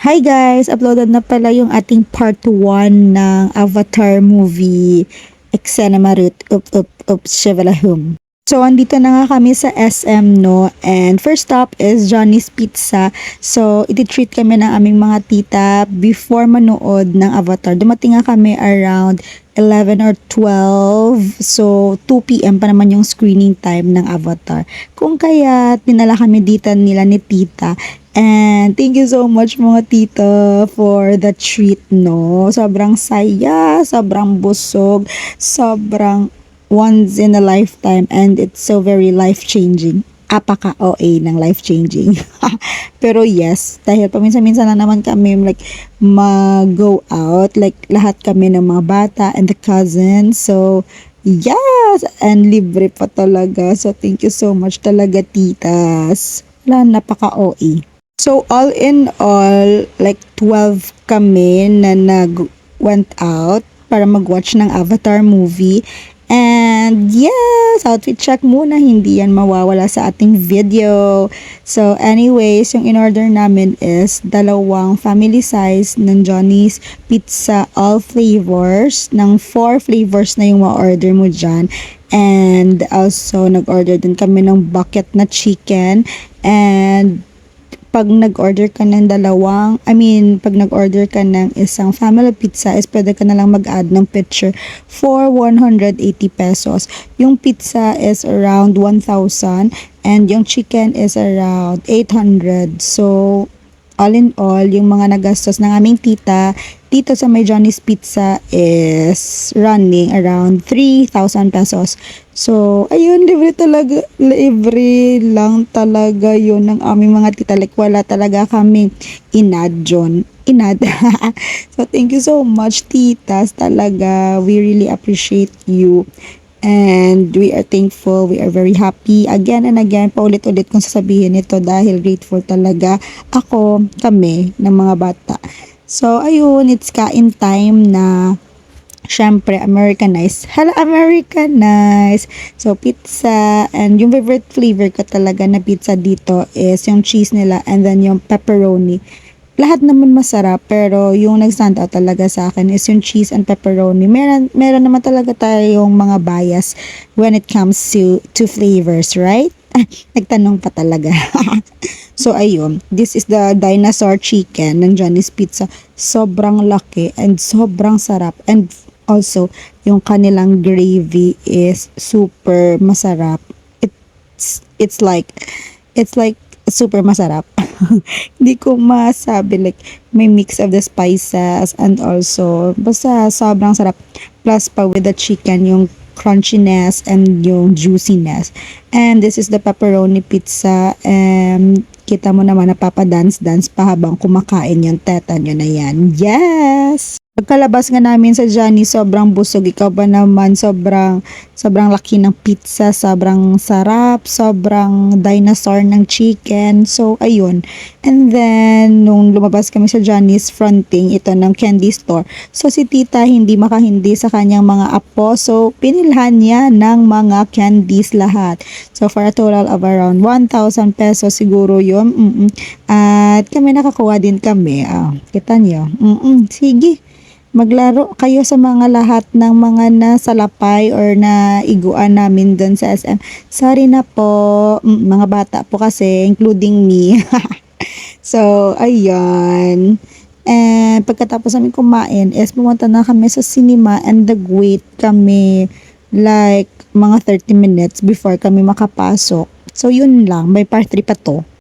Hi guys! Uploaded na pala yung ating part 1 ng Avatar movie Eksena Marut Shivalahum. So, andito na nga kami sa SM, no? And first stop is Johnny's Pizza. So, iti-treat kami ng aming mga tita before manood ng Avatar. Dumating nga kami around 11 or 12. So, 2 p.m. pa naman yung screening time ng Avatar. Kung kaya, tinala kami dito nila ni tita. And thank you so much mga tita for the treat, no? Sobrang saya, sobrang busog, sobrang once in a lifetime, and it's so very life-changing. Apaka OA ng life-changing. Pero yes, dahil paminsan-minsan na naman kami like mag-go out, like lahat kami ng mga bata and the cousins. So, yes! And libre pa talaga. So, thank you so much talaga, titas. Wala, napaka OA. So, all in all, like 12 kami na nag-went out para mag-watch ng Avatar movie. And yes, outfit check muna, hindi yan mawawala sa ating video. So anyways, yung in-order namin is dalawang family size ng Johnny's Pizza, all flavors. Ng 4 flavors na yung ma-order mo dyan. And also, nag-order din kami ng bucket na chicken. And pag nag-order ka ng pag nag-order ka ng isang family pizza is pwede ka na lang mag-add ng picture for 180 pesos. Yung pizza is around 1,000 and yung chicken is around 800. So, all in all, yung mga nagastos ng aming tita dito sa may Johnny's Pizza is running around 3,000 pesos. So, ayun, libre lang talaga yun ng aming mga tita. Like, wala talaga kaming inad. So, thank you so much, titas. Talaga, we really appreciate you. And we are thankful, we are very happy. Again and again, paulit-ulit kong sasabihin ito dahil grateful talaga kami, ng mga bata. So, ayun, it's kain time na syempre, Americanized. Hala, Americanized. So, pizza. And yung favorite flavor ko talaga na pizza dito is yung cheese nila and then yung pepperoni. Lahat naman masarap, pero yung nag-stand out talaga sa akin is yung cheese and pepperoni. Meron naman talaga tayong mga bias when it comes to flavors, right? Nagtanong pa talaga. So, ayun. This is the dinosaur chicken ng Johnny's Pizza. Sobrang laki and sobrang sarap. And also, yung kanilang gravy is super masarap. It's like super masarap. Hindi ko masabi, like may mix of the spices and also basta sobrang sarap. Plus pa with the chicken, yung crunchiness and yung juiciness. And this is the pepperoni pizza. Kita mo naman napapadance pa habang kumakain yung teta nyo na yan. Yes! Pagkalabas nga namin sa Johnny, sobrang busog. Ikaw ba naman, sobrang laki ng pizza, sobrang sarap, sobrang dinosaur ng chicken. So, ayun. And then, nung lumabas kami sa Johnny's, fronting ito ng candy store. So, si tita hindi makahindi sa kanyang mga apo. So, pinilhan niya ng mga candies lahat. So, for a total of around 1,000 pesos siguro yun. At kami nakakuha din kami. Kita niyo? Sige. Maglaro kayo sa mga lahat ng mga nasalapay or na iguan namin doon sa SM. Sorry na po, mga bata po kasi, including me. So, ayun. And pagkatapos namin kumain, is pumunta na kami sa cinema and nag-wait kami like mga 30 minutes before kami makapasok. So, yun lang. May part 3 pa to.